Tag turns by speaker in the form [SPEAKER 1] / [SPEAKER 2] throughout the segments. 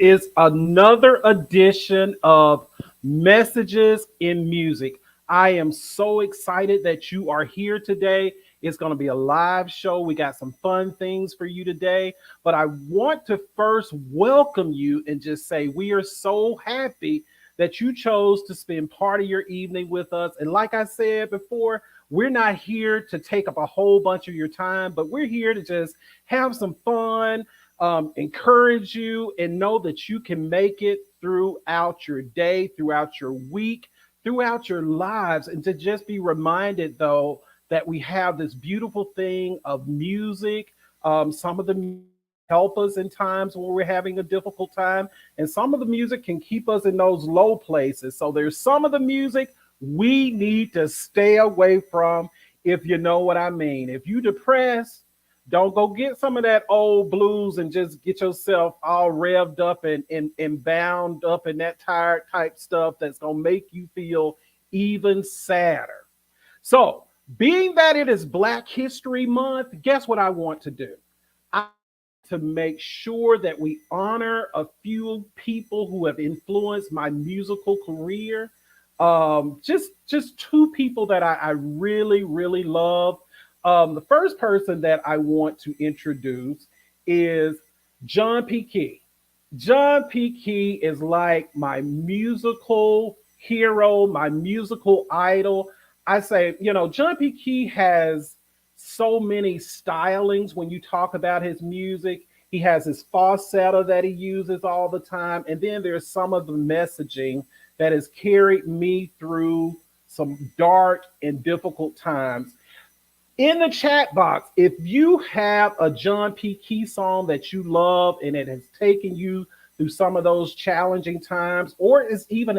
[SPEAKER 1] is another edition of Messages in Music. I am so excited that you are here today. It's going to be a live show. We got some fun things for you today. But I want to first welcome you and just say we are so happy that you chose to spend part of your evening with us. And like I said before, we're not here to take up a whole bunch of your time, but we're here to just have some fun, encourage you, and know that you can make it throughout your day, throughout your week, throughout your lives, and to just be reminded, though, that we have this beautiful thing of music. Some of the help us in times when we're having a difficult time, and some of the music can keep us in those low places. So there's some of the music we need to stay away from, if you know what I mean. If you depressed, don't go get some of that old blues and just get yourself all revved up and bound up in that tired type stuff that's going to make you feel even sadder. So, being that it is Black History Month, guess what I want to do? I to make sure that we honor a few people who have influenced my musical career. Just two people that I really, really love. The first person that I want to introduce is John P. Key. John P. Key is like my musical hero, my musical idol. I say, John P. Key has so many stylings when you talk about his music. He has his falsetto that he uses all the time. And then there's some of the messaging that has carried me through some dark and difficult times. In the chat box, if you have a John P. Key song that you love and it has taken you through some of those challenging times, or it's even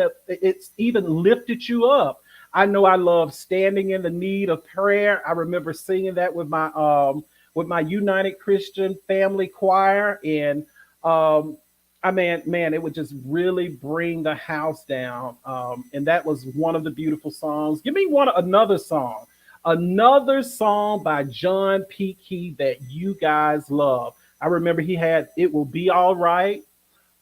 [SPEAKER 1] lifted you up. I know I love Standing in the Need of Prayer. I remember singing that with my United Christian Family Choir, and man, it would just really bring the house down. And that was one of the beautiful songs. Give me another song by John P. Key that you guys love. I remember he had "It Will Be All Right."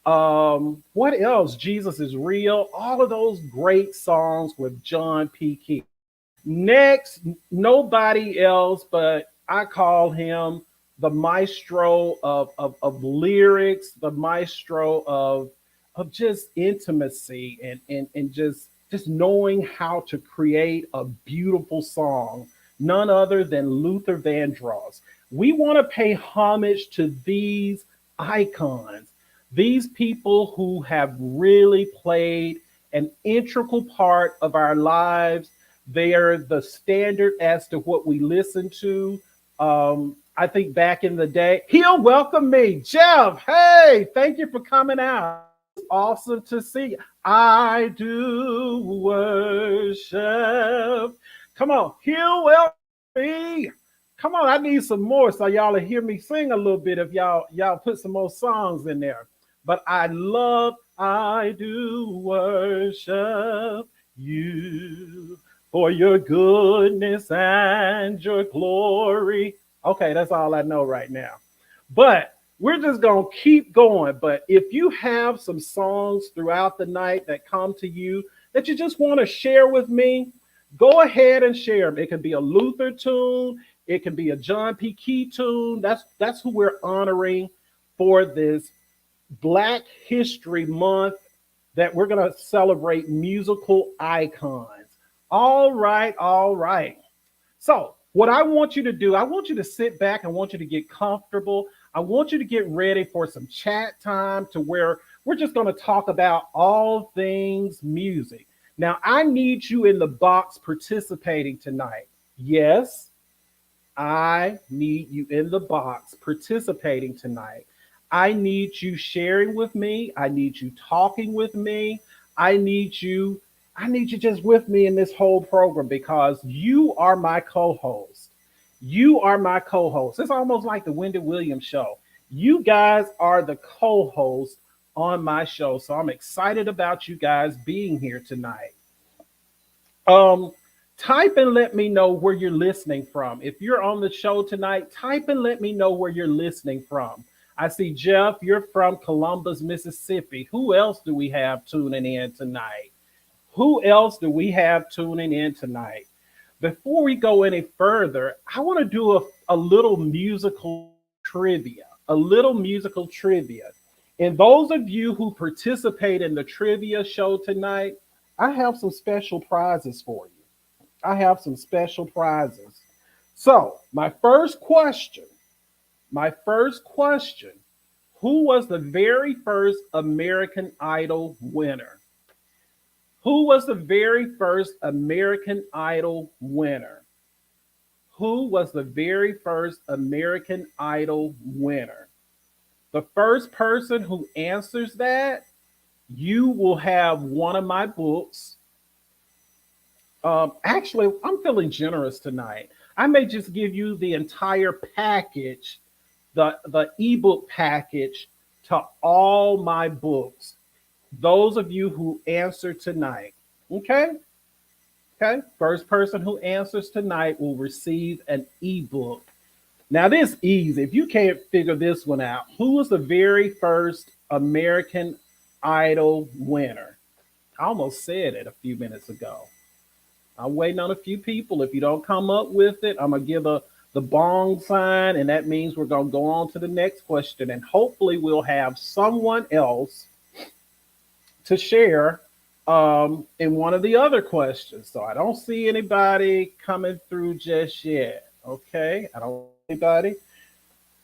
[SPEAKER 1] What else? Jesus is Real. All of those great songs with John P. Key. Next, nobody else, but I call him the maestro of lyrics, the maestro of just intimacy and just knowing how to create a beautiful song. None other than Luther Vandross. We want to pay homage to these icons, these people who have really played an integral part of our lives. They are the standard as to what we listen to. I think back in the day, he'll welcome me. Jeff, hey, thank you for coming out. Awesome to see you. I do worship. Come on, he'll welcome me. Come on, I need some more so y'all will hear me sing a little bit if y'all put some more songs in there. But I do worship you for your goodness and your glory. Okay, that's all I know right now. But we're just going to keep going. But if you have some songs throughout the night that come to you that you just want to share with me, go ahead and share them. It can be a Luther tune, it can be a John P. Key tune. That's who we're honoring for this Black History Month, that we're going to celebrate musical icons. All right, all right. So, what I want you to do, I want you to sit back. I want you to get comfortable. I want you to get ready for some chat time to where we're just going to talk about all things music. Now, I need you in the box participating tonight. Yes, I need you in the box participating tonight. I need you sharing with me. I need you talking with me. I need you I need you just with me in this whole program because you are my co-host. You are my co-host. It's almost like the Wendy Williams show. You guys are the co-host on my show. So I'm excited about you guys being here tonight. Um, Type and let me know where you're listening from. If you're on the show tonight, type and let me know where you're listening from. I see Jeff, you're from Columbus, Mississippi. Who else do we have tuning in tonight? Who else do we have tuning in tonight? Before we go any further, I want to do a little musical trivia. A little musical trivia. And those of you who participate in the trivia show tonight, I have some special prizes for you. I have some special prizes. So, my first question, who was the very first American Idol winner? Who was the very first American Idol winner? Who was the very first American Idol winner? The first person who answers that, you will have one of my books. Actually, I'm feeling generous tonight. I may just give you the entire package, the ebook package to all my books. Those of you who answer tonight, okay? Okay. First person who answers tonight will receive an ebook. Now, this easy. If you can't figure this one out, who was the very first American Idol winner? I almost said it a few minutes ago. I'm waiting on a few people. If you don't come up with it, I'm gonna give the bong sign, and that means we're gonna go on to the next question, and hopefully we'll have someone else to share in one of the other questions. So I don't see anybody coming through just yet. Okay, I don't see anybody.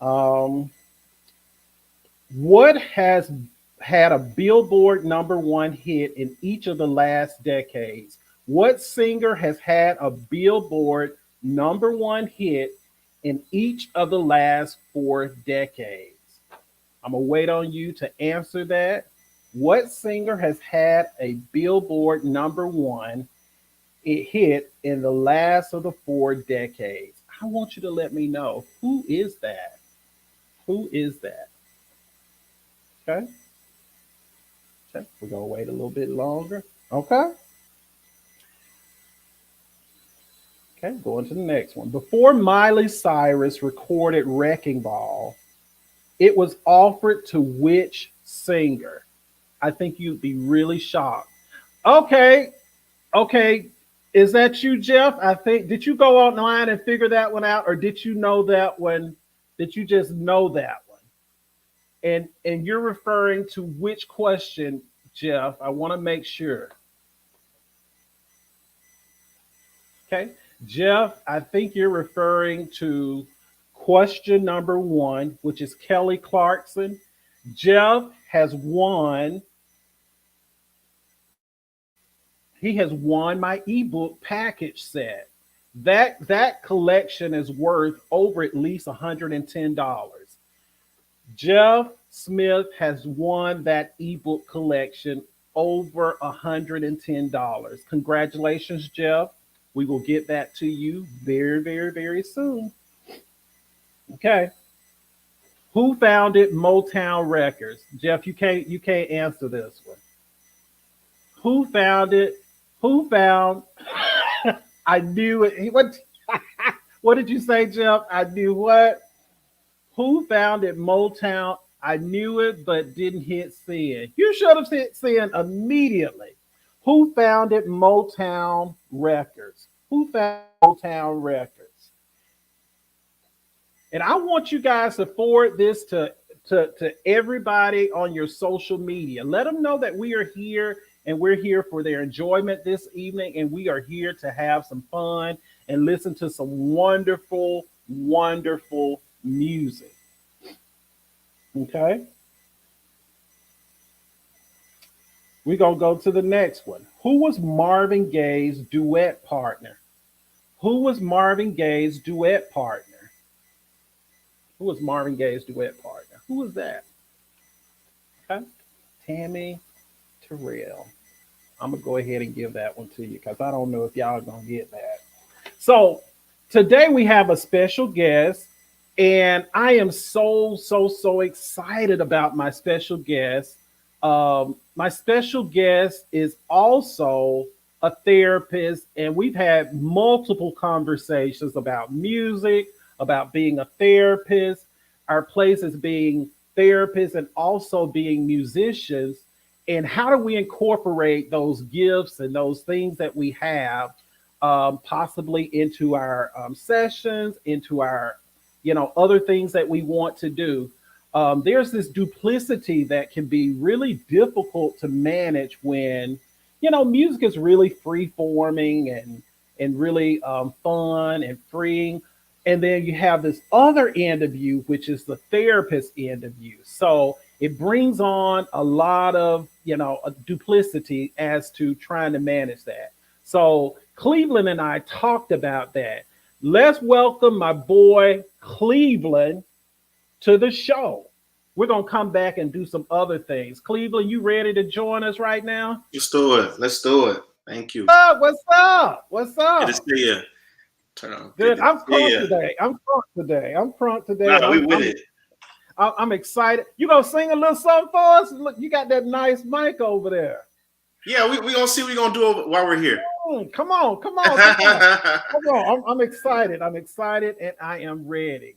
[SPEAKER 1] Um, what has had a Billboard number one hit in each of the last decades? What singer has had a Billboard number one hit in each of the last 4 decades? I'm gonna wait on you to answer that. What singer has had a Billboard number one hit in the last of the 4 decades? I want you to let me know. Who is that? Who is that? Okay. Okay. We're going to wait a little bit longer. Okay. Okay. Going to the next one. Before Miley Cyrus recorded Wrecking Ball, it was offered to which singer? I think you'd be really shocked. Okay. Okay. Is that you, Jeff? I think, did you go online and figure that one out, or did you know that one? Did you just know that one? And you're referring to which question, Jeff? I want to make sure. Okay. Jeff, I think you're referring to question number one, which is Kelly Clarkson. Jeff has won. He has won my ebook package set. That collection is worth over at least $110. Jeff Smith has won that ebook collection over $110. Congratulations, Jeff. We will get that to you very, very, very soon. Okay. Who founded Motown Records? Jeff, you can't answer this one. Who founded? Who found? I knew it. What did you say, Jeff? I knew what? Who founded Motown? I knew it, but didn't hit send. You should have hit send immediately. Who founded Motown Records? Who founded Motown Records? And I want you guys to forward this to everybody on your social media. Let them know that we are here and we're here for their enjoyment this evening. And we are here to have some fun and listen to some wonderful, wonderful music. Okay. We're going to go to the next one. Who was Marvin Gaye's duet partner? Who was Marvin Gaye's duet partner? Who was Marvin Gaye's duet partner? Who was that? Okay. Tammy Terrell. I'm going to go ahead and give that one to you because I don't know if y'all are going to get that. So today we have a special guest, and I am so excited about my special guest. My special guest is also a therapist, and we've had multiple conversations about music, about being a therapist. Our place is being therapists and also being musicians, and how do we incorporate those gifts and those things that we have, possibly into our sessions, into our, other things that we want to do. There's this duplicity that can be really difficult to manage when, music is really free forming and really fun and freeing. And then you have this other end of you, which is the therapist end of you. So it brings on a lot of, a duplicity as to trying to manage that. So Cleveland and I talked about that. Let's welcome my boy Cleveland to the show. We're going to come back and do some other things. Cleveland, you ready to join us right now?
[SPEAKER 2] Let's do it. Let's do it. Thank you.
[SPEAKER 1] What's up? What's up?
[SPEAKER 2] Good to see you. Turn on.
[SPEAKER 1] Good. I'm crunk today. I'm crunk today.
[SPEAKER 2] No, we with it.
[SPEAKER 1] I'm excited. You gonna sing a little something for us? Look, you got that nice mic over there.
[SPEAKER 2] Yeah, we gonna see what we're gonna do while we're here.
[SPEAKER 1] Come on. I'm excited. I'm excited and I am ready.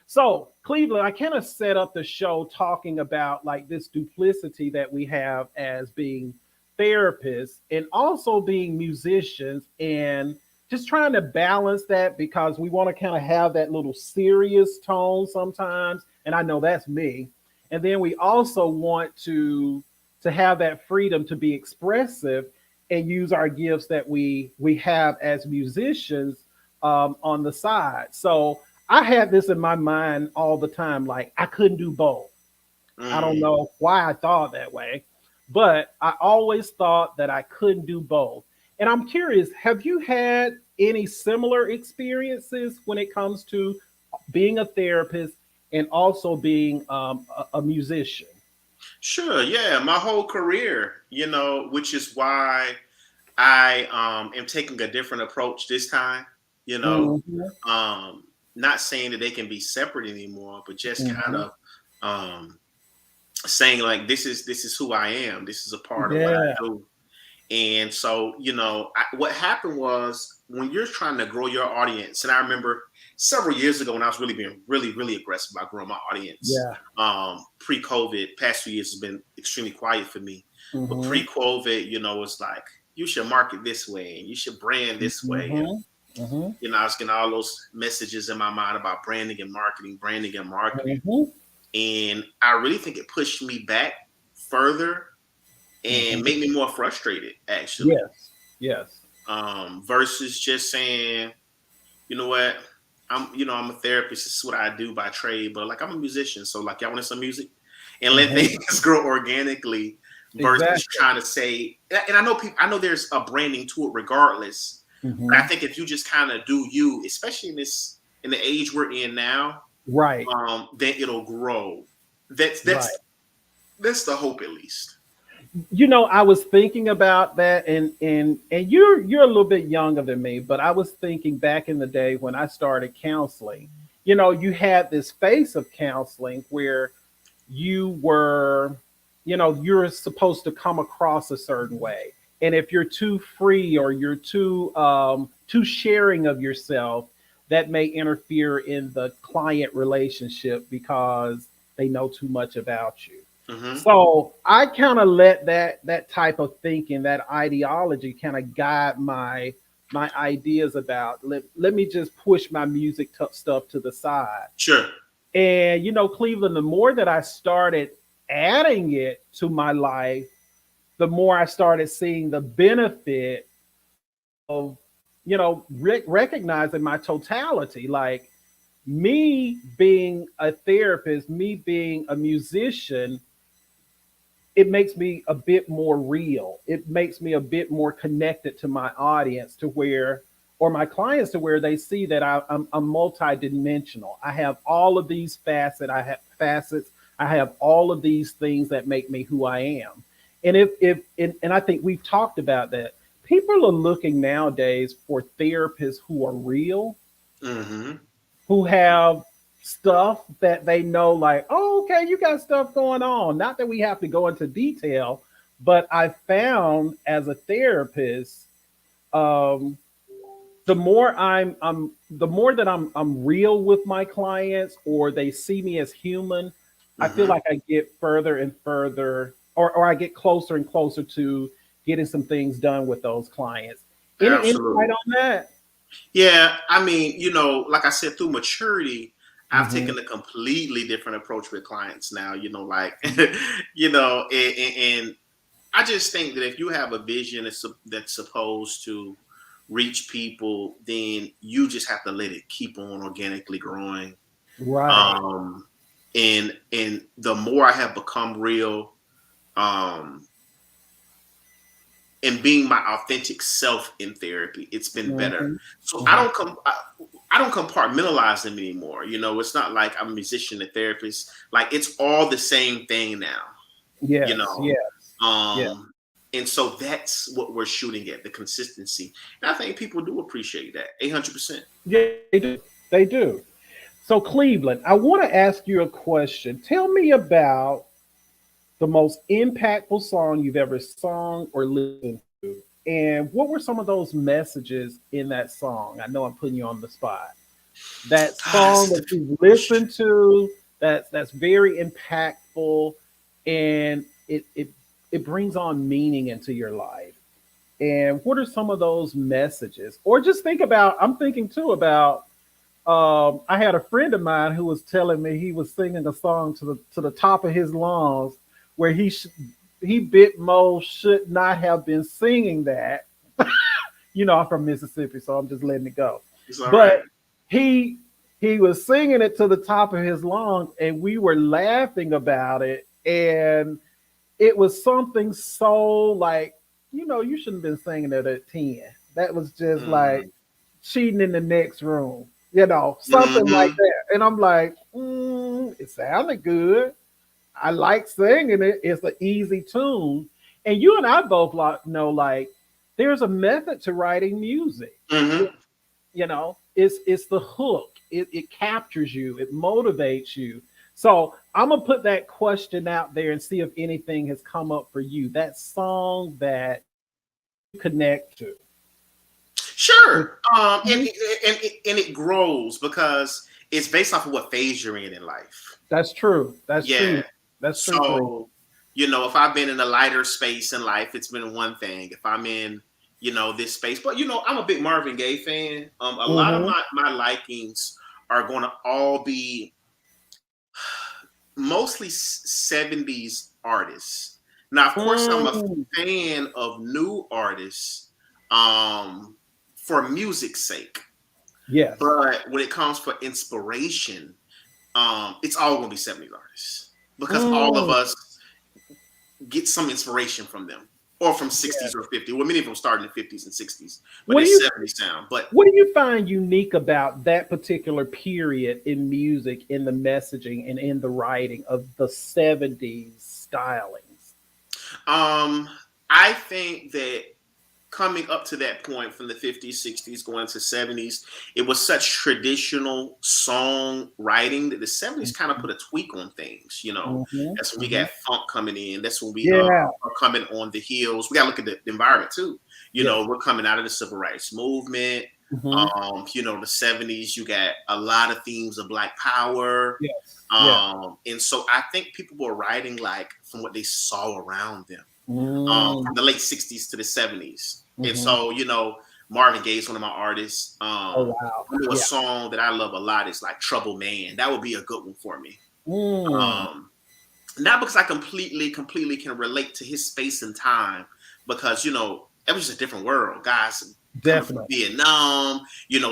[SPEAKER 1] So, Cleveland, I kind of set up the show talking about like this duplicity that we have as being therapists and also being musicians, and just trying to balance that because we want to kind of have that little serious tone sometimes. And I know that's me. And then we also want to have that freedom to be expressive and use our gifts that we have as musicians, on the side. So I had this in my mind all the time, like I couldn't do both. I don't know why I thought that way, but I always thought that I couldn't do both. And I'm curious, have you had any similar experiences when it comes to being a therapist and also being a musician?
[SPEAKER 2] Sure, yeah, my whole career, which is why I am taking a different approach this time, not saying that they can be separate anymore, but just kind of saying like this is who I am. This is a part of what I do. And so, what happened was when you're trying to grow your audience, and I remember several years ago when I was really being really, really aggressive about growing my audience. Pre-COVID, past 2 years has been extremely quiet for me. But pre-COVID, it's like you should market this way and you should brand this way. And, I was getting all those messages in my mind about branding and marketing. And I really think it pushed me back further and made me more frustrated, actually.
[SPEAKER 1] Yes.
[SPEAKER 2] Versus just saying, you know what, I'm a therapist. This is what I do by trade, but like I'm a musician, so like y'all want some music and let things grow organically. Versus trying to say, and I know there's a branding to it regardless. But I think if you just kind of do you, especially in the age we're in now,
[SPEAKER 1] right?
[SPEAKER 2] Then it'll grow. That's the hope, at least.
[SPEAKER 1] I was thinking about that, and you're a little bit younger than me, but I was thinking back in the day when I started counseling. You had this phase of counseling where you were, you're supposed to come across a certain way, and if you're too free or you're too sharing of yourself, that may interfere in the client relationship because they know too much about you. So I kind of let that type of thinking, that ideology kind of guide my ideas about let me just push my music stuff to the side.
[SPEAKER 2] Sure.
[SPEAKER 1] And, Cleveland, the more that I started adding it to my life, the more I started seeing the benefit of, recognizing my totality. Like me being a therapist, me being a musician, it makes me a bit more real. It makes me a bit more connected to my audience or my clients, to where they see that I'm multidimensional. I have all of these facets. I have all of these things that make me who I am. And and I think we've talked about that. People are looking nowadays for therapists who are real, who have stuff that they know, like, oh, okay, you got stuff going on. Not that we have to go into detail, but I found as a therapist, the more the more that I'm real with my clients, or they see me as human, I feel like I get further and further, or I get closer and closer to getting some things done with those clients. Any insight
[SPEAKER 2] Absolutely.
[SPEAKER 1] on that?
[SPEAKER 2] Yeah, I mean, like I said, through maturity, I've
[SPEAKER 1] Hmm.
[SPEAKER 2] taken a completely different approach with clients now. Like, and I just think that if you have a vision that's supposed to reach people, then you just have to let it keep on organically growing.
[SPEAKER 1] Right.
[SPEAKER 2] Um, and the more I have become real, um, and being my authentic self in therapy, it's been better.
[SPEAKER 1] Hmm.
[SPEAKER 2] So
[SPEAKER 1] Hmm.
[SPEAKER 2] I don't compartmentalize them anymore. It's not like I'm a musician, a therapist. Like it's all the same thing now. You
[SPEAKER 1] Yes.
[SPEAKER 2] know,
[SPEAKER 1] Yes. Yes.
[SPEAKER 2] um, and so that's what we're shooting at, the consistency. And I think people do appreciate that 800%.
[SPEAKER 1] Yeah, they do. They do. So, Cleveland, I want to ask you a question. Tell me about the most impactful song you've ever sung or listened to. And what were some of those messages in that song? I know I'm putting you on the spot. That
[SPEAKER 2] That's
[SPEAKER 1] song
[SPEAKER 2] a
[SPEAKER 1] that
[SPEAKER 2] difficult
[SPEAKER 1] you've
[SPEAKER 2] question.
[SPEAKER 1] listened to, that's very impactful, and it brings on meaning into your life. And what are some of those messages? Or just think about, I'm thinking too about, I had a friend of mine who was telling me he was singing a song to the top of his lungs, where he bit Mo should not have been singing that. I'm from Mississippi, so I'm just letting it go.
[SPEAKER 2] It's all right.
[SPEAKER 1] But he he was singing it to the top of his lungs, and we were laughing about it. And it was something so like, you shouldn't have been singing it at 10. That was just like
[SPEAKER 2] Mm-hmm.
[SPEAKER 1] cheating in the next room, something like
[SPEAKER 2] Mm-hmm.
[SPEAKER 1] that. And I'm like, it sounded good. I like singing it. It's an easy tune. And you and I both know, like, there's a method to writing music.
[SPEAKER 2] Mm-hmm.
[SPEAKER 1] It's the hook. It captures you. It motivates you. So I'm gonna put that question out there and see if anything has come up for you. That song that you connect to.
[SPEAKER 2] Sure.
[SPEAKER 1] Mhm.
[SPEAKER 2] And it grows because it's based off of what phase you're in life.
[SPEAKER 1] That's true. That's true.
[SPEAKER 2] Yeah.
[SPEAKER 1] That's true, Cleve.
[SPEAKER 2] So, if I've been in a lighter space in life, it's been one thing. If I'm in, this space, but I'm a big Marvin Gaye fan. A lot of
[SPEAKER 1] Hmm.
[SPEAKER 2] my likings are going to all be mostly 70s artists. Now, of course, I'm a
[SPEAKER 1] Mm.
[SPEAKER 2] fan of new artists, um, for music's sake.
[SPEAKER 1] Yes.
[SPEAKER 2] But when it comes for inspiration, it's all going to be 70s artists because all of
[SPEAKER 1] Mm.
[SPEAKER 2] us get some inspiration from them, or from
[SPEAKER 1] Yeah.
[SPEAKER 2] 60s or 50s. Well, many of them start in the 50s and 60s, but
[SPEAKER 1] What do
[SPEAKER 2] it's
[SPEAKER 1] you
[SPEAKER 2] 70s sound. But
[SPEAKER 1] What do you find unique about that particular period in music, in the messaging, and in the writing of the 70s stylings?
[SPEAKER 2] um, I think that coming up to that point from the 50s, 60s, going to 70s, it was such traditional song writing that the 70s kind of put a tweak on things.
[SPEAKER 1] Hmm.
[SPEAKER 2] That's when we
[SPEAKER 1] Hmm.
[SPEAKER 2] got funk coming in. That's when we
[SPEAKER 1] Yeah.
[SPEAKER 2] are coming on the heels. We got to look at the environment too.
[SPEAKER 1] Yes.
[SPEAKER 2] We're coming out of the civil rights movement.
[SPEAKER 1] Hmm.
[SPEAKER 2] The 70s, you got a lot of themes of Black Power.
[SPEAKER 1] Yes. Yeah.
[SPEAKER 2] And so I think people were writing like from what they saw around them,
[SPEAKER 1] Mm.
[SPEAKER 2] from the late 60s to the 70s. And
[SPEAKER 1] Hmm.
[SPEAKER 2] so, Marvin Gaye is one of my artists.
[SPEAKER 1] Oh wow.
[SPEAKER 2] A
[SPEAKER 1] Yeah.
[SPEAKER 2] song that I love a lot is like Trouble Man. That would be a good one for me.
[SPEAKER 1] Mm.
[SPEAKER 2] Um, Not because I completely can relate to his space and time, because, it was just a different world. Guys coming from
[SPEAKER 1] Definitely.
[SPEAKER 2] Vietnam,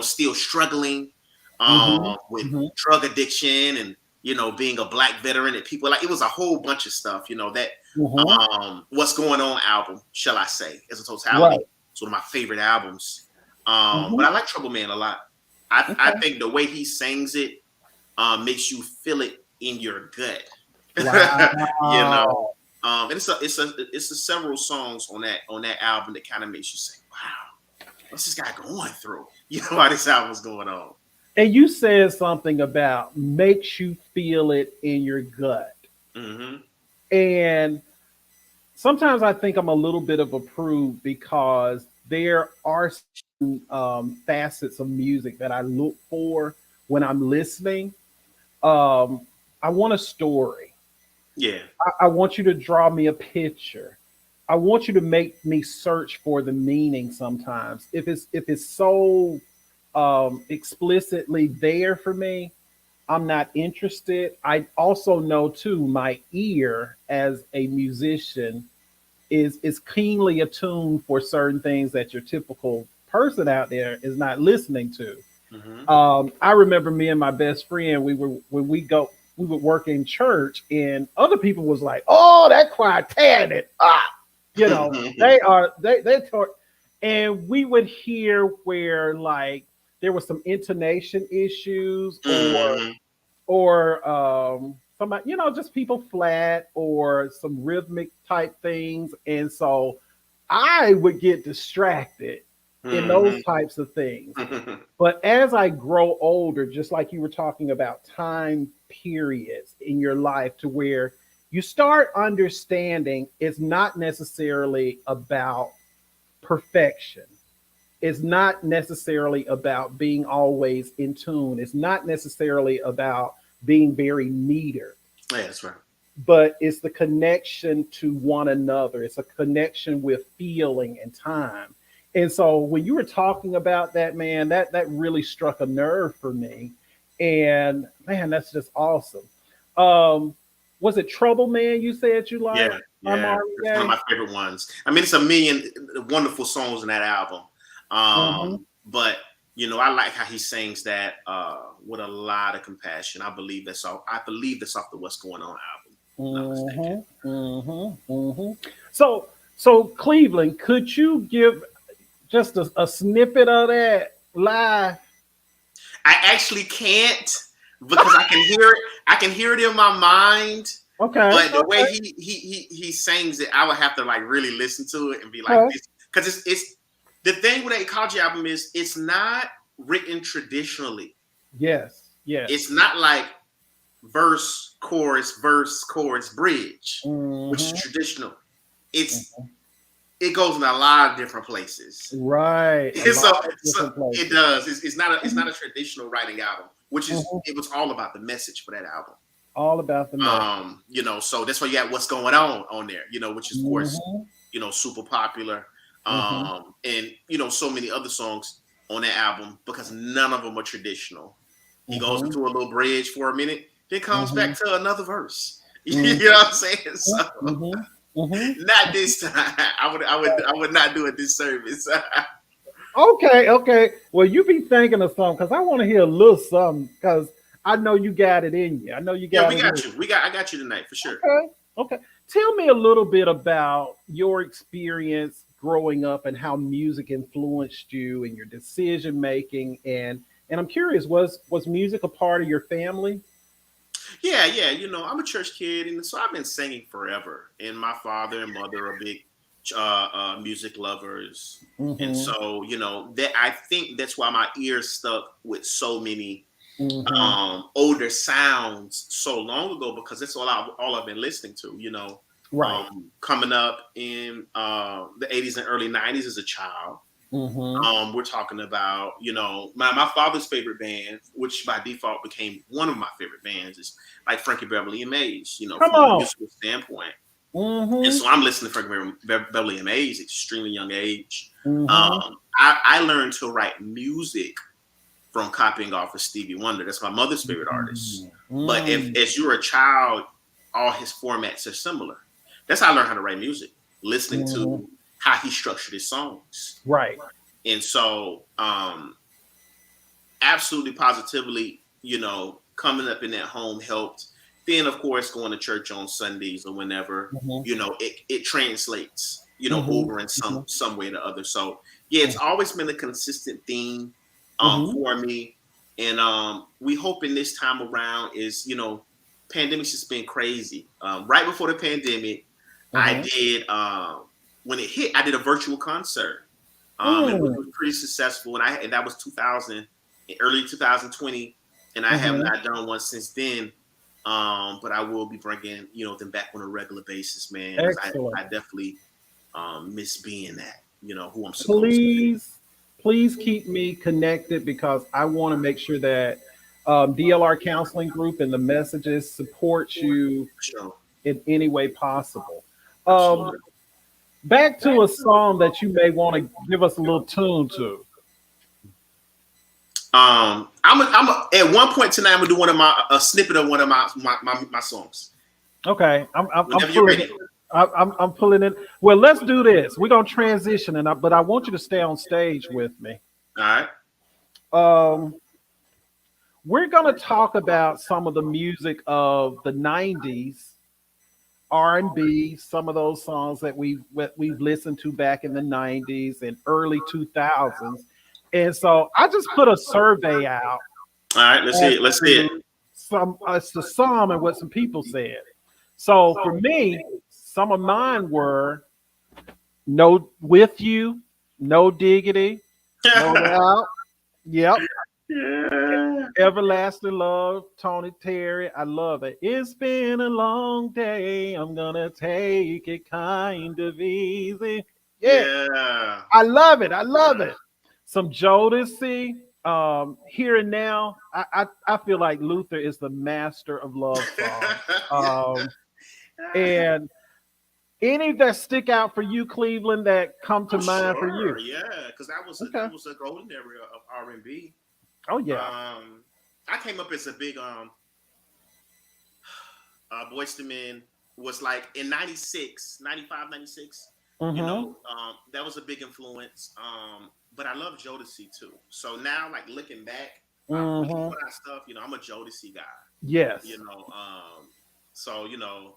[SPEAKER 2] still struggling
[SPEAKER 1] Hmm.
[SPEAKER 2] with
[SPEAKER 1] Hmm.
[SPEAKER 2] drug addiction and, being a black veteran, and people like it was a whole bunch of stuff, that
[SPEAKER 1] Hmm.
[SPEAKER 2] What's Going On album, shall I say, as a totality.
[SPEAKER 1] Right.
[SPEAKER 2] It's one of my favorite albums.
[SPEAKER 1] Hmm.
[SPEAKER 2] But I like Trouble Man a lot. I
[SPEAKER 1] Okay.
[SPEAKER 2] think the way he sings it makes you feel it in your gut. you know,
[SPEAKER 1] Wow.
[SPEAKER 2] and it's a several songs on that album that kind of makes you say, "Wow, what's this guy going through?" Why this album's going on.
[SPEAKER 1] And you said something about makes you feel it in your gut.
[SPEAKER 2] Hmm.
[SPEAKER 1] And sometimes I think I'm a little bit of a prude because there are some, facets of music that I look for when I'm listening. I want a story.
[SPEAKER 2] Yeah.
[SPEAKER 1] I want you to draw me a picture. I want you to make me search for the meaning sometimes. If it's so explicitly there for me, I'm not interested. I also know too, my ear as a musician is keenly attuned for certain things that your typical person out there is not listening to.
[SPEAKER 2] Hmm.
[SPEAKER 1] I remember me and my best friend, we were when we would work in church, and other people was like, "Oh, that choir tearing it up," they taught, and we would hear where like there was some intonation issues
[SPEAKER 2] Hmm.
[SPEAKER 1] or somebody, just people flat or some rhythmic type things. And so I would get distracted in those types of things.
[SPEAKER 2] Hmm.
[SPEAKER 1] But as I grow older, just like you were talking about time periods in your life to where you start understanding it's not necessarily about perfection. It's not necessarily about being always in tune. It's not necessarily about being very metered,
[SPEAKER 2] Yeah, that's right.
[SPEAKER 1] but it's the connection to one another. It's a connection with feeling and time. And so when you were talking about that, man, that really struck a nerve for me. And man, that's just awesome. Um, was it Trouble Man you said you like
[SPEAKER 2] Yeah,
[SPEAKER 1] by
[SPEAKER 2] yeah.
[SPEAKER 1] Marvin
[SPEAKER 2] It's one of
[SPEAKER 1] Gaye?
[SPEAKER 2] my favorite ones. I mean, it's a million wonderful songs in that album.
[SPEAKER 1] Mm-hmm.
[SPEAKER 2] But I like how he sings that with a lot of compassion. I believe that's off the What's Going On album. If I'm not mistaken.
[SPEAKER 1] Mm-hmm. Mm-hmm. Mm-hmm. So Cleveland, could you give just a snippet of that live?
[SPEAKER 2] I actually can't because I can hear it. I can hear it in my mind.
[SPEAKER 1] Okay.
[SPEAKER 2] But the way he sings it, I would have to like really listen to it and be like
[SPEAKER 1] Okay.
[SPEAKER 2] this because it's the thing with the ecology album is it's not written traditionally.
[SPEAKER 1] Yes. Yes.
[SPEAKER 2] It's not like verse, chorus, bridge, which is
[SPEAKER 1] Mm-hmm.
[SPEAKER 2] traditional. It goes in a lot of different places.
[SPEAKER 1] Right. A
[SPEAKER 2] so,
[SPEAKER 1] lot of
[SPEAKER 2] so
[SPEAKER 1] different
[SPEAKER 2] it
[SPEAKER 1] places.
[SPEAKER 2] does. It's
[SPEAKER 1] Mhm.
[SPEAKER 2] not a traditional writing album, which is
[SPEAKER 1] Mhm.
[SPEAKER 2] it was all about the message for that album.
[SPEAKER 1] All about the mess.
[SPEAKER 2] So that's why you got What's Going On there, which is of course,
[SPEAKER 1] Mm-hmm.
[SPEAKER 2] super popular.
[SPEAKER 1] Mm-hmm.
[SPEAKER 2] And so many other songs on that album because none of them are traditional. He goes
[SPEAKER 1] Mm-hmm.
[SPEAKER 2] into a little bridge for a minute, then comes
[SPEAKER 1] Mm-hmm.
[SPEAKER 2] back to another verse. You
[SPEAKER 1] Mm-hmm.
[SPEAKER 2] know what I'm saying? So
[SPEAKER 1] Mm-hmm. Mm-hmm.
[SPEAKER 2] not this time. I would not do a disservice.
[SPEAKER 1] Okay. Okay. Well, you be thinking of something because I want to hear a little something because I know you got it in you. I know you
[SPEAKER 2] Yeah,
[SPEAKER 1] got
[SPEAKER 2] we
[SPEAKER 1] it in
[SPEAKER 2] got
[SPEAKER 1] you.
[SPEAKER 2] you. I got you tonight for sure.
[SPEAKER 1] Okay. Okay. Tell me a little bit about your experience growing up and how music influenced you in your decision making and I'm curious, was music a part of your family?
[SPEAKER 2] Yeah, yeah. I'm a church kid, and so I've been singing forever. And my father and mother are big music lovers, and
[SPEAKER 1] Mm-hmm.
[SPEAKER 2] so that I think that's why my ears stuck with so many
[SPEAKER 1] Mm-hmm.
[SPEAKER 2] older sounds so long ago because that's all I've been listening to.
[SPEAKER 1] Right.
[SPEAKER 2] Coming up in the '80s and early '90s as a child.
[SPEAKER 1] Mm-hmm.
[SPEAKER 2] We're talking about, my father's favorite band, which by default became one of my favorite bands, is like Frankie Beverly and Maze,
[SPEAKER 1] Come
[SPEAKER 2] from a
[SPEAKER 1] on.
[SPEAKER 2] musical standpoint. And
[SPEAKER 1] Mm-hmm.
[SPEAKER 2] so I'm listening to Frankie Beverly and Maze at extremely young age.
[SPEAKER 1] Mm-hmm.
[SPEAKER 2] I learned to write music from copying off of Stevie Wonder. That's my mother's favorite artist. But if
[SPEAKER 1] Mm-hmm.
[SPEAKER 2] as you're a child, all his formats are similar. That's how I learned how to write music, listening
[SPEAKER 1] Mm-hmm.
[SPEAKER 2] to how he structured his songs.
[SPEAKER 1] Right.
[SPEAKER 2] And so, absolutely positively, coming up in that home helped. Then, of course, going to church on Sundays or whenever,
[SPEAKER 1] Mm-hmm.
[SPEAKER 2] it translates,
[SPEAKER 1] Mm-hmm.
[SPEAKER 2] over in some way or other. So, yeah, it's always been a consistent theme
[SPEAKER 1] Mm-hmm.
[SPEAKER 2] for me. And we hoping this time around is, pandemic's just been crazy. Right before the pandemic, I
[SPEAKER 1] Mm-hmm.
[SPEAKER 2] did when it hit, I did a virtual concert. It
[SPEAKER 1] Mm-hmm.
[SPEAKER 2] was pretty successful, and that was 2000, early 2020, and I have
[SPEAKER 1] Mm-hmm.
[SPEAKER 2] not done one since then. But I will be bringing them back on a regular basis, man, because
[SPEAKER 1] Excellent.
[SPEAKER 2] I definitely miss being that who I'm supposed to be.
[SPEAKER 1] Please, please keep me connected because I want to make sure that DLR Counseling Group and the messages support you
[SPEAKER 2] For sure.
[SPEAKER 1] in any way possible. Um,
[SPEAKER 2] Absolutely.
[SPEAKER 1] back to a song that you may want to give us a little tune to.
[SPEAKER 2] At one point tonight, I'm gonna do one of my a snippet of one of my songs.
[SPEAKER 1] Okay, I'm
[SPEAKER 2] Whenever you're
[SPEAKER 1] pulling
[SPEAKER 2] ready.
[SPEAKER 1] it. I'm pulling it. Well, let's do this. We're gonna transition, but I want you to stay on stage with me.
[SPEAKER 2] All right.
[SPEAKER 1] Um, we're gonna talk about some of the music of the '90s, R&B, some of those songs that we've listened to back in the '90s and early 2000s. And so I just put a survey out
[SPEAKER 2] All right. Let's see
[SPEAKER 1] as
[SPEAKER 2] it. Let's see it.
[SPEAKER 1] to some as to some and what some people said. So for me, some of mine were no with you, no diggity, no doubt. Yep.
[SPEAKER 2] Yeah.
[SPEAKER 1] Everlasting love, Tony Terry. I love it. It's been a long day. I'm gonna take it kind of easy. Yeah,
[SPEAKER 2] Yeah.
[SPEAKER 1] I love it. I love it. Some Jodeci. Here and now. I feel like Luther is the master of love songs. And any that stick out for you, Cleveland, that come to
[SPEAKER 2] Oh,
[SPEAKER 1] mind for
[SPEAKER 2] sure,
[SPEAKER 1] you?
[SPEAKER 2] yeah, because
[SPEAKER 1] Okay.
[SPEAKER 2] that was a golden era of R&B.
[SPEAKER 1] Oh yeah.
[SPEAKER 2] I came up as a big Boyz II Men was like in 96, 95, 96. You
[SPEAKER 1] Mm-hmm.
[SPEAKER 2] know, that was a big influence. But I love Jodeci too. So now, like looking back, when he
[SPEAKER 1] Mm-hmm.
[SPEAKER 2] put out stuff, you know, I'm a Jodeci guy.
[SPEAKER 1] Yes.
[SPEAKER 2] You know, so you know,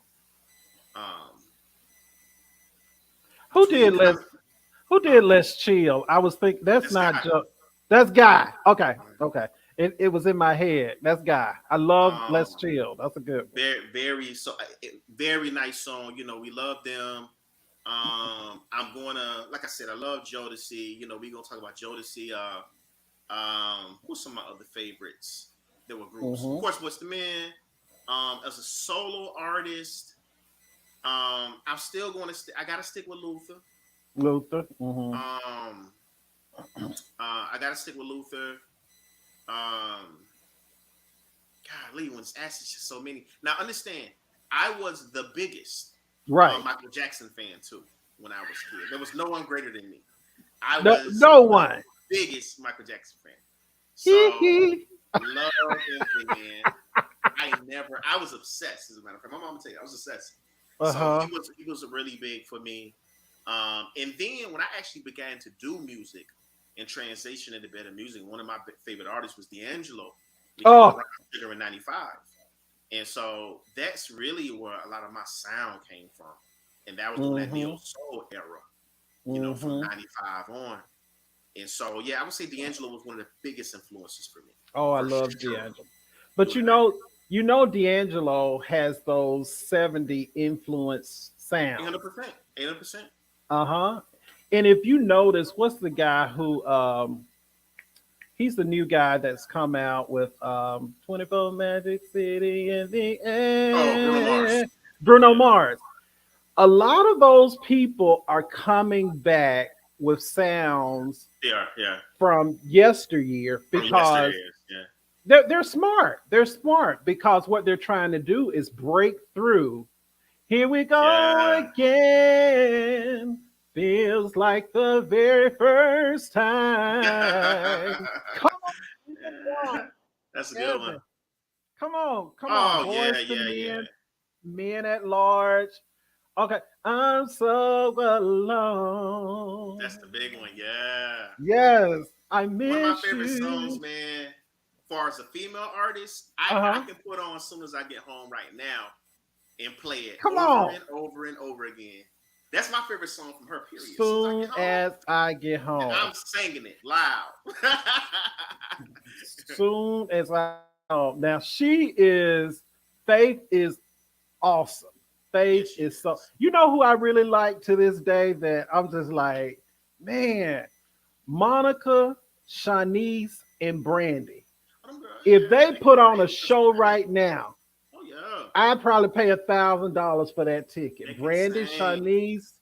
[SPEAKER 2] um,
[SPEAKER 1] Who
[SPEAKER 2] between
[SPEAKER 1] did
[SPEAKER 2] them,
[SPEAKER 1] Let's Who did Let's Chill? I was thinking that's
[SPEAKER 2] this
[SPEAKER 1] not
[SPEAKER 2] guy.
[SPEAKER 1] just that's Guy. Okay. Okay. It was in my head. That's Guy. I love Let's
[SPEAKER 2] Um,
[SPEAKER 1] Chill. That's a good one.
[SPEAKER 2] very nice song. You know, we love them. I'm gonna, like I said, I love Jodeci. You know, we gonna talk about Jodeci. Who's some of my other favorites? There were groups, of
[SPEAKER 1] Mm-hmm.
[SPEAKER 2] course. What's the Man? As a solo artist, I'm still going to. I gotta stick with Luther.
[SPEAKER 1] Luther. Mm-hmm.
[SPEAKER 2] Um, I gotta stick with Luther. Um, Golly, when it's asked, it's just so many. Now, understand, I was the biggest
[SPEAKER 1] Right.
[SPEAKER 2] Michael Jackson fan too when I was a kid. There was no one greater than me. I
[SPEAKER 1] No,
[SPEAKER 2] was
[SPEAKER 1] no
[SPEAKER 2] the
[SPEAKER 1] one.
[SPEAKER 2] biggest Michael Jackson fan.
[SPEAKER 1] Hee
[SPEAKER 2] So
[SPEAKER 1] hee.
[SPEAKER 2] love him, man. I was obsessed. As a matter of fact, my mom would tell you I was obsessed. So
[SPEAKER 1] Uh-huh.
[SPEAKER 2] he was really big for me. And then when I actually began to do music and transition into better music, one of my favorite artists was D'Angelo. Became a
[SPEAKER 1] Oh.
[SPEAKER 2] rock figure in '95. And so that's really where a lot of my sound came from. And that was during that neo
[SPEAKER 1] Mm-hmm.
[SPEAKER 2] soul era, you know, from
[SPEAKER 1] Mm-hmm.
[SPEAKER 2] '95 on. And so, yeah, I would say D'Angelo was one of the biggest influences for me,
[SPEAKER 1] Oh, I
[SPEAKER 2] for
[SPEAKER 1] love
[SPEAKER 2] sure.
[SPEAKER 1] D'Angelo. But
[SPEAKER 2] During that
[SPEAKER 1] you know D'Angelo has those 70 influence sounds.
[SPEAKER 2] 800%, 800%.
[SPEAKER 1] Uh-huh. And if you notice, what's the guy who he's the new guy that's come out with 24 Magic City in the
[SPEAKER 2] Oh, Bruno
[SPEAKER 1] air.
[SPEAKER 2] Mars.
[SPEAKER 1] Bruno
[SPEAKER 2] Yeah,
[SPEAKER 1] Mars. A lot of those people are coming back with sounds
[SPEAKER 2] yeah, yeah.
[SPEAKER 1] from yesteryear
[SPEAKER 2] From
[SPEAKER 1] because
[SPEAKER 2] yesterday, yeah,
[SPEAKER 1] they're smart. They're smart because what they're trying to do is break through. Here we go
[SPEAKER 2] yeah.
[SPEAKER 1] again. Feels like the very first time. Come on,
[SPEAKER 2] That's a good one.
[SPEAKER 1] Kevin. Come on,
[SPEAKER 2] Oh yeah,
[SPEAKER 1] boys to
[SPEAKER 2] yeah, yeah.
[SPEAKER 1] men at large. Okay, I'm so alone.
[SPEAKER 2] That's the big one. Yeah.
[SPEAKER 1] Yes, I
[SPEAKER 2] One of my
[SPEAKER 1] miss
[SPEAKER 2] favorite songs,
[SPEAKER 1] you.
[SPEAKER 2] man. As far as a female artist,
[SPEAKER 1] Uh
[SPEAKER 2] I
[SPEAKER 1] huh.
[SPEAKER 2] can put on as soon as I get home right now and play it
[SPEAKER 1] Come
[SPEAKER 2] over
[SPEAKER 1] on.
[SPEAKER 2] and over and over again. That's my favorite song from her. Period. As soon as I
[SPEAKER 1] Soon
[SPEAKER 2] get home,
[SPEAKER 1] as I get home.
[SPEAKER 2] I'm singing it loud.
[SPEAKER 1] Soon as I now she is Faith is awesome. Faith
[SPEAKER 2] Yes, she
[SPEAKER 1] is so
[SPEAKER 2] is.
[SPEAKER 1] you know who I really like to this day that I'm just like, man, Monica, Shanice, and Brandy.
[SPEAKER 2] Oh, them girl,
[SPEAKER 1] If
[SPEAKER 2] yeah,
[SPEAKER 1] they put on a
[SPEAKER 2] they can
[SPEAKER 1] show
[SPEAKER 2] sing.
[SPEAKER 1] right now,
[SPEAKER 2] Oh yeah,
[SPEAKER 1] I'd probably pay $1,000 for that
[SPEAKER 2] they
[SPEAKER 1] ticket.
[SPEAKER 2] can
[SPEAKER 1] Brandy,
[SPEAKER 2] sing.
[SPEAKER 1] Shanice,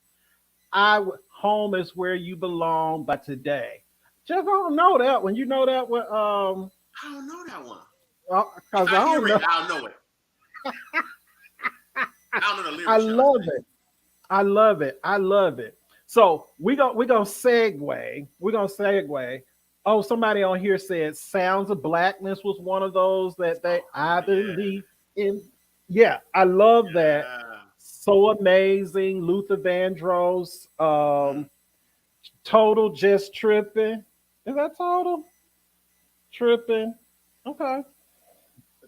[SPEAKER 1] home is where you belong by today. Just don't know that one. You know that one,
[SPEAKER 2] I don't know that one. If
[SPEAKER 1] because I
[SPEAKER 2] I
[SPEAKER 1] don't
[SPEAKER 2] hear it,
[SPEAKER 1] know.
[SPEAKER 2] I'll know it. I don't know the
[SPEAKER 1] I
[SPEAKER 2] lyrics.
[SPEAKER 1] love it. I love it. I love it. So we gonna segue. We're gonna segue. Oh, somebody on here said "Sounds of Blackness" was one of those that they I
[SPEAKER 2] Oh yeah,
[SPEAKER 1] believe in. Yeah, I love that.
[SPEAKER 2] yeah.
[SPEAKER 1] So amazing. Luther Vandross,
[SPEAKER 2] Mm-hmm.
[SPEAKER 1] Total Just Tripping. Is that Total Tripping? Okay.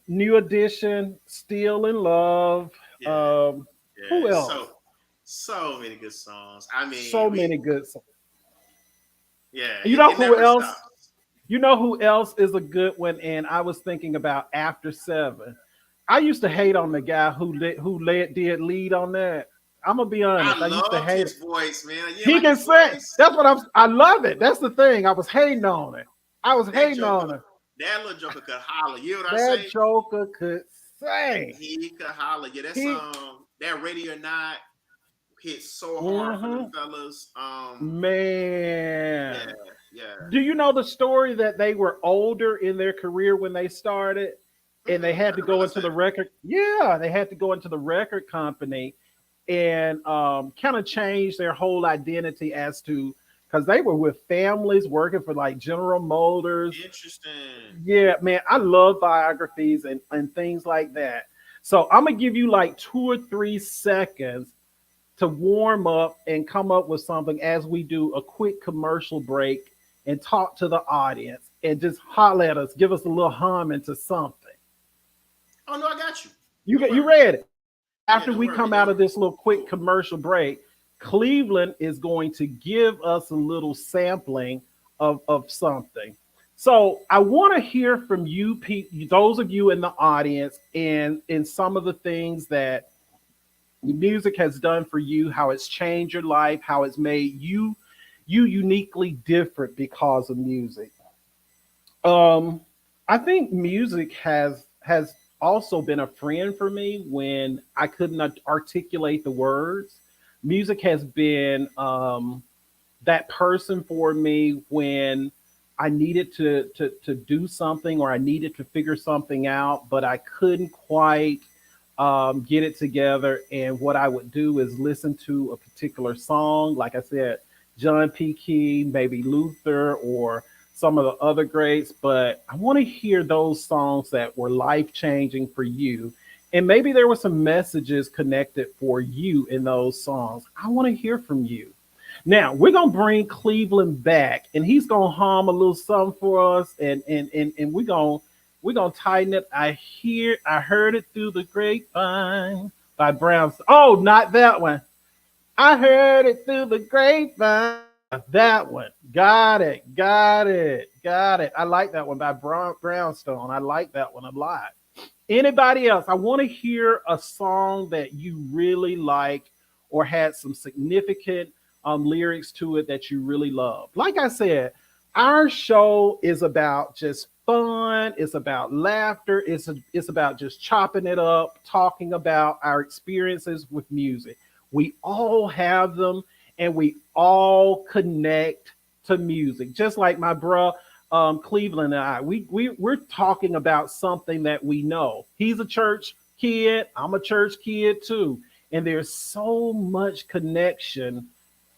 [SPEAKER 1] New Edition, Still in Love.
[SPEAKER 2] Yeah,
[SPEAKER 1] Um,
[SPEAKER 2] yeah.
[SPEAKER 1] who
[SPEAKER 2] It's
[SPEAKER 1] else?
[SPEAKER 2] so many good songs. I
[SPEAKER 1] So
[SPEAKER 2] mean,
[SPEAKER 1] many good songs.
[SPEAKER 2] yeah,
[SPEAKER 1] You know
[SPEAKER 2] it
[SPEAKER 1] who
[SPEAKER 2] never
[SPEAKER 1] else?
[SPEAKER 2] stops.
[SPEAKER 1] You know who else is a good one? And I was thinking about After Seven. I used to hate on the guy did lead on that. I'm gonna be
[SPEAKER 2] I
[SPEAKER 1] honest. I used to
[SPEAKER 2] loved
[SPEAKER 1] hate
[SPEAKER 2] his
[SPEAKER 1] it.
[SPEAKER 2] voice, man. You
[SPEAKER 1] He
[SPEAKER 2] like
[SPEAKER 1] can
[SPEAKER 2] his
[SPEAKER 1] sing.
[SPEAKER 2] voice?
[SPEAKER 1] That's what I love it. That's the thing. I was hating on it. I was
[SPEAKER 2] That
[SPEAKER 1] hating on
[SPEAKER 2] Joker,
[SPEAKER 1] it.
[SPEAKER 2] that little Joker could holler. You know what I
[SPEAKER 1] That
[SPEAKER 2] say?
[SPEAKER 1] Joker could sing.
[SPEAKER 2] He could holler. Yeah, that
[SPEAKER 1] He
[SPEAKER 2] song, that Ready or Not, hit so hard for them
[SPEAKER 1] hmm
[SPEAKER 2] fellas. Yeah,
[SPEAKER 1] man.
[SPEAKER 2] yeah.
[SPEAKER 1] Do you know the story that they were older in their career when they started and they
[SPEAKER 2] I
[SPEAKER 1] had to
[SPEAKER 2] never
[SPEAKER 1] go into
[SPEAKER 2] listened.
[SPEAKER 1] the record? Yeah, they had to go into the record company and kind of change their whole identity as to because they were with families working for like General Motors.
[SPEAKER 2] Interesting.
[SPEAKER 1] Yeah, man, I love biographies and things like that. So I'm gonna give you like 2 or 3 seconds to warm up and come up with something as we do a quick commercial break and talk to the audience and just holler at us, give us a little hum into something.
[SPEAKER 2] Oh no, I got you.
[SPEAKER 1] You
[SPEAKER 2] Don't
[SPEAKER 1] get you
[SPEAKER 2] worry.
[SPEAKER 1] ready?
[SPEAKER 2] Yeah,
[SPEAKER 1] After
[SPEAKER 2] don't
[SPEAKER 1] we
[SPEAKER 2] worry. We
[SPEAKER 1] come out
[SPEAKER 2] go.
[SPEAKER 1] of this little quick
[SPEAKER 2] Cool.
[SPEAKER 1] commercial break, Cleveland is going to give us a little sampling of something. So I want to hear from you, those of you in the audience, and in some of the things that music has done for you, how it's changed your life, how it's made you uniquely different because of music. Um, I think music has also been a friend for me when I couldn't articulate the words. Music has been that person for me when I needed to do something or I needed to figure something out, but I couldn't quite get it together. And what I would do is listen to a particular song, like I said, John P. Key, maybe Luther, or some of the other greats. But I want to hear those songs that were life changing for you. And maybe there were some messages connected for you in those songs. I want to hear from you. Now we're gonna bring Cleveland back, and he's gonna hum a little something for us, and we're gonna tighten it. I heard it through the grapevine by Brown. Oh, not that one. I heard it through the grapevine. Yeah, that one. Got it. Got it. Got it. I like that one by Brownstone. I like that one a lot. Anybody else? I want to hear a song that you really like or had some significant lyrics to it that you really love. Like I said, our show is about just fun. It's about laughter. It's about just chopping it up, talking about our experiences with music. We all have them, and we all connect to music. Just like my bro Cleveland and I, we're talking about something that we know. He's a church kid. I'm a church kid too, and there's so much connection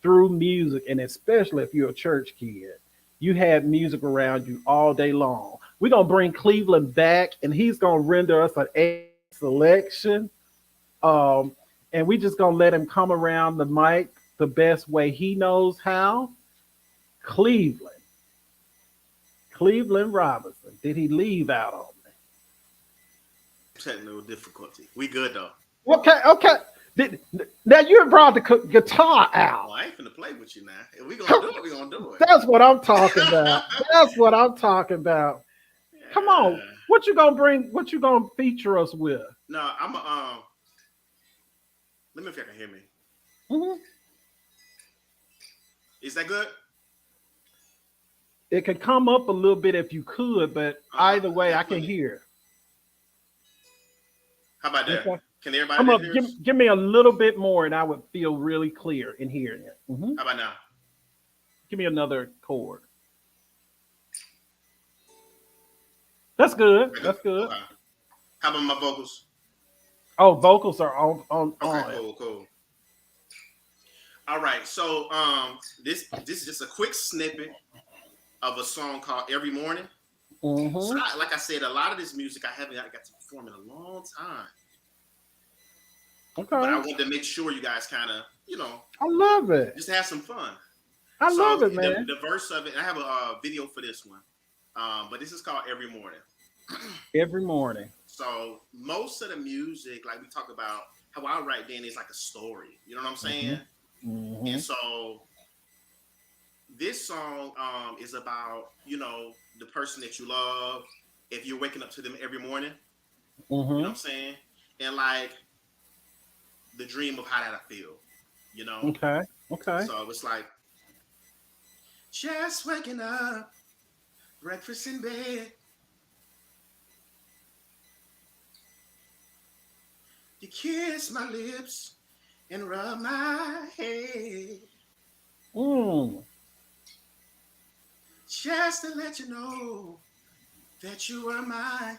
[SPEAKER 1] through music, and especially if you're a church kid, you have music around you all day long. We're gonna bring Cleveland back, and he's gonna render us an A selection. Um, and we just gonna let him come around the mic the best way he knows how. Cleveland. Cleveland Robinson. Did he leave out on me?
[SPEAKER 2] Technical difficulty. We good though.
[SPEAKER 1] Okay, okay. Now you brought the guitar
[SPEAKER 2] Well,
[SPEAKER 1] out.
[SPEAKER 2] I ain't finna play with you now. If we gonna do it, we gonna do it.
[SPEAKER 1] That's what I'm talking about. That's what I'm talking about. Come on.
[SPEAKER 2] Yeah.
[SPEAKER 1] What you gonna bring? What you gonna feature us with?
[SPEAKER 2] No, I'm a let me know if y'all can hear me.
[SPEAKER 1] Mhm.
[SPEAKER 2] Is that good?
[SPEAKER 1] It could come up a little bit if you could, but either way, I can
[SPEAKER 2] Definitely.
[SPEAKER 1] hear.
[SPEAKER 2] How about that?
[SPEAKER 1] Okay.
[SPEAKER 2] Can everybody
[SPEAKER 1] Come up.
[SPEAKER 2] hear
[SPEAKER 1] Give,
[SPEAKER 2] us?
[SPEAKER 1] give me a little bit more, and I would feel really clear in hearing it. Mhm.
[SPEAKER 2] How about now?
[SPEAKER 1] Give me another chord. That's good.
[SPEAKER 2] That good?
[SPEAKER 1] That's good.
[SPEAKER 2] Okay. How about my vocals?
[SPEAKER 1] Oh, vocals are
[SPEAKER 2] Okay,
[SPEAKER 1] on it.
[SPEAKER 2] cool, cool. All right, so this is just a quick snippet of a song called Every Morning. So,
[SPEAKER 1] Mm-hmm.
[SPEAKER 2] like I said, a lot of this music I haven't got to perform in a long time, but I
[SPEAKER 1] Okay.
[SPEAKER 2] wanted to make sure you guys kind of,
[SPEAKER 1] I love it.
[SPEAKER 2] just have some fun.
[SPEAKER 1] I
[SPEAKER 2] So
[SPEAKER 1] love it,
[SPEAKER 2] the,
[SPEAKER 1] man.
[SPEAKER 2] the verse of it, I have a video for this one, but this is called Every Morning.
[SPEAKER 1] Every morning.
[SPEAKER 2] So most of the music, like we talk about, how I write then is like a story. You know what I'm
[SPEAKER 1] Mm-hmm.
[SPEAKER 2] saying? And
[SPEAKER 1] Mm-hmm.
[SPEAKER 2] so this song is about the person that you love. If you're waking up to them every morning, you know what
[SPEAKER 1] Mm-hmm.
[SPEAKER 2] I'm saying, and like the dream of how that I feel, you know.
[SPEAKER 1] Okay. Okay.
[SPEAKER 2] So it's like just waking up, breakfast in bed, you kiss my lips and rub my head,
[SPEAKER 1] Mm.
[SPEAKER 2] just to let you know that you are mine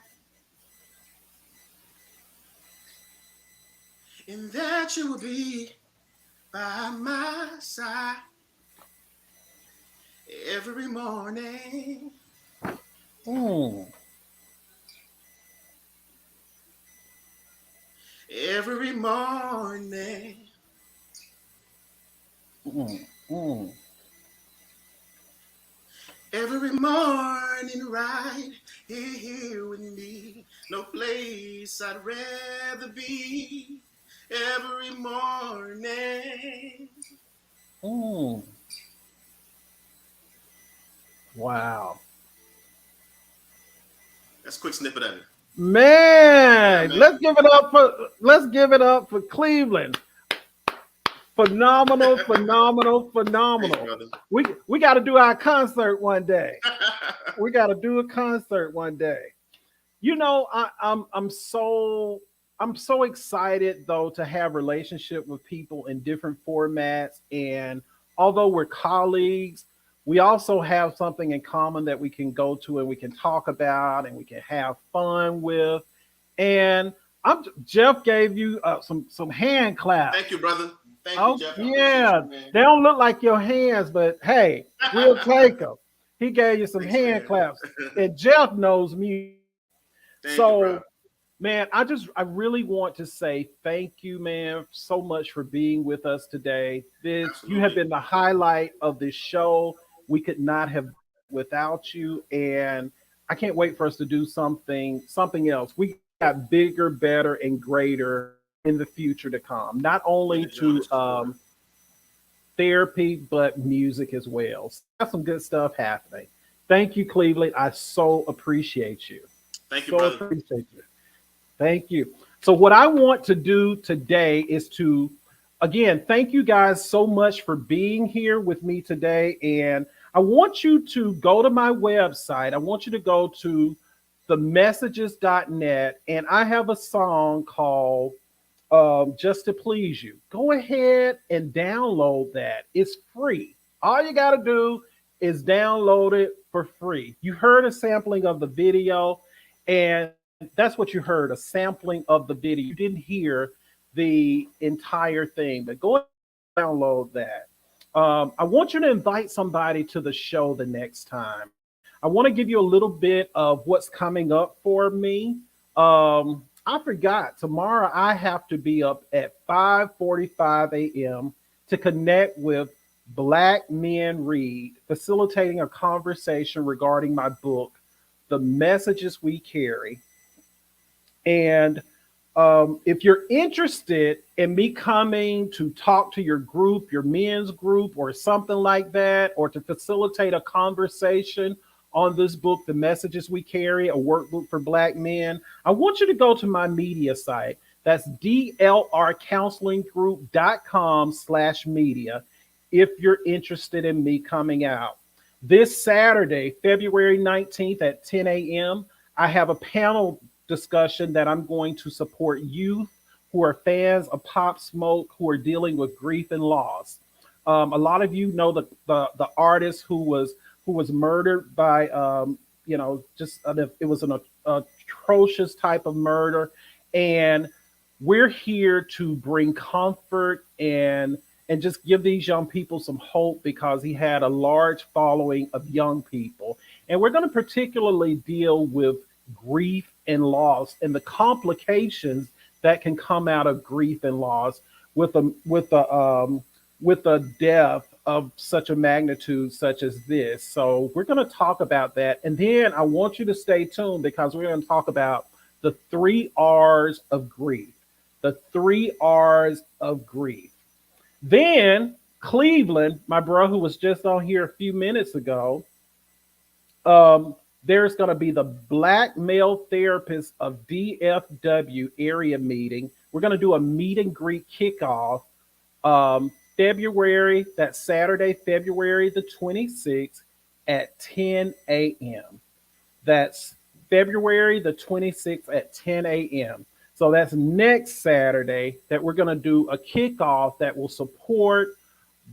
[SPEAKER 2] and that you will be by my side every morning.
[SPEAKER 1] Mm.
[SPEAKER 2] Every morning.
[SPEAKER 1] Mm. Mm.
[SPEAKER 2] Every morning, right here with me. No place I'd rather be. Every morning.
[SPEAKER 1] Mm. Wow.
[SPEAKER 2] That's a quick snippet of it. Yeah,
[SPEAKER 1] Man,
[SPEAKER 2] man.
[SPEAKER 1] let's give it up for Cleveland. Phenomenal, phenomenal,
[SPEAKER 2] Thanks,
[SPEAKER 1] phenomenal.
[SPEAKER 2] brother.
[SPEAKER 1] We got to do our concert one day. We got to do a concert one day. I'm so excited though to have relationship with people in different formats, and although we're colleagues, we also have something in common that we can go to and we can talk about and we can have fun with. And Jeff gave you some hand claps.
[SPEAKER 2] Thank you, brother. Thank you,
[SPEAKER 1] Oh
[SPEAKER 2] Jeff. I appreciate
[SPEAKER 1] yeah,
[SPEAKER 2] you, man.
[SPEAKER 1] they don't look like your hands, but hey, we'll take them. He gave you some
[SPEAKER 2] Thanks,
[SPEAKER 1] hand
[SPEAKER 2] man.
[SPEAKER 1] claps, and Jeff knows music.
[SPEAKER 2] Thank you, bro.
[SPEAKER 1] So, man, I really want to say thank you, man, so much for being with us today. You have
[SPEAKER 2] Absolutely.
[SPEAKER 1] been the highlight of this show. We could not have without you, and I can't wait for us to do something else. We got bigger, better, and greater in the future to come. Not
[SPEAKER 2] Me
[SPEAKER 1] only
[SPEAKER 2] and John
[SPEAKER 1] to
[SPEAKER 2] is for sure.
[SPEAKER 1] therapy, but music as well. So we got some good stuff happening. Thank you, Cleveland. I so appreciate you.
[SPEAKER 2] Thank you,
[SPEAKER 1] So
[SPEAKER 2] brother.
[SPEAKER 1] appreciate you. Thank you. So, what I want to do today is to, again, thank you guys so much for being here with me today. And I want you to go to my website. I want you to go to themessages.net. And I have a song called Just to Please You. Go ahead and download that. It's free. All you got to do is download it for free. You heard a sampling of the video, and that's what you heard, a sampling of the video. You didn't hear the entire thing, but go ahead and download that. I want you to invite somebody to the show the next time. I want to give you a little bit of what's coming up for me. I forgot tomorrow I have to be up at 5:45 a.m. to connect with Black Men Read, facilitating a conversation regarding my book, The Messages We Carry. And if you're interested in me coming to talk to your group, your men's group, or something like that, or to facilitate a conversation on this book, The Messages We Carry, a workbook for Black men, I want you to go to my media site. That's dlrcounselinggroup.com/media if you're interested in me coming out. This Saturday, February 19th at 10 a.m., I have a panel discussion that I'm going to support youth who are fans of Pop Smoke, who are dealing with grief and loss. A lot of you know the artist who was murdered by just it was an atrocious type of murder, and we're here to bring comfort and just give these young people some hope because he had a large following of young people. And we're going to particularly deal with grief and loss and the complications that can come out of grief and loss with a death of such a magnitude such as this. So we're going to talk about that, and then I want you to stay tuned because we're going to talk about the three R's of grief. The three R's of grief. Then Cleveland, my bro, who was just on here a few minutes ago, there's going to be the Black Male Therapist of DFW area meeting. We're going to do a meet and greet kickoff February, that Saturday, February the 26th at 10 a.m. That's February the 26th at 10 a.m. So that's next Saturday that we're going to do a kickoff that will support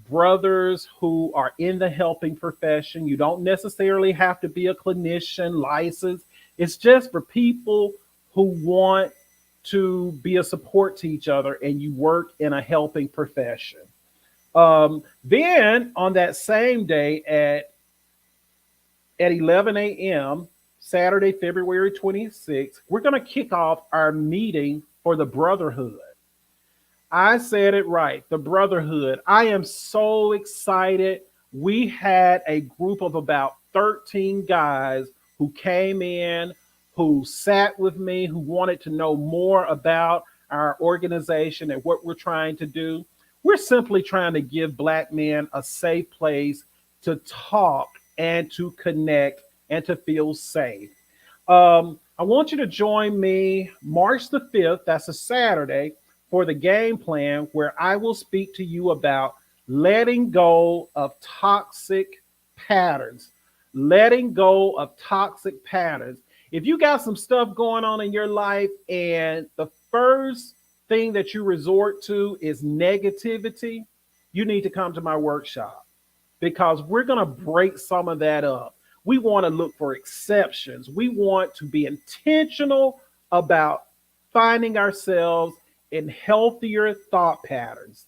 [SPEAKER 1] brothers who are in the helping profession. You don't necessarily have to be a clinician licensed. It's just for people who want to be a support to each other and you work in a helping profession. Then on that same day at 11 a.m., Saturday, February 26th, we're going to kick off our meeting for the Brotherhood. I said it right, the Brotherhood. I am so excited. We had a group of about 13 guys who came in, who sat with me, who wanted to know more about our organization and what we're trying to do. We're simply trying to give Black men a safe place to talk and to connect and to feel safe. I want you to join me March the 5th, that's a Saturday, for the game plan where I will speak to you about letting go of toxic patterns. Letting go of toxic patterns. If you got some stuff going on in your life and the first thing that you resort to is negativity, you need to come to my workshop because we're going to break some of that up. We want to look for exceptions. We want to be intentional about finding ourselves in healthier thought patterns.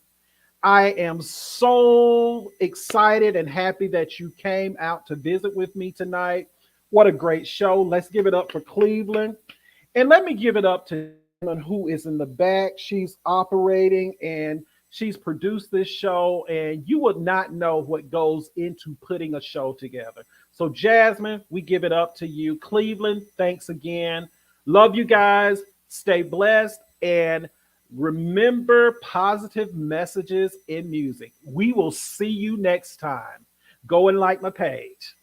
[SPEAKER 1] I am so excited and happy that you came out to visit with me tonight. What a great show. Let's give it up for Cleveland. And let me give it up to who is in the back. She's operating and she's produced this show, and you would not know what goes into putting a show together. So Jasmine, we give it up to you. Cleveland, thanks again. Love you guys. Stay blessed and remember positive messages in music. We will see you next time. Go and like my page.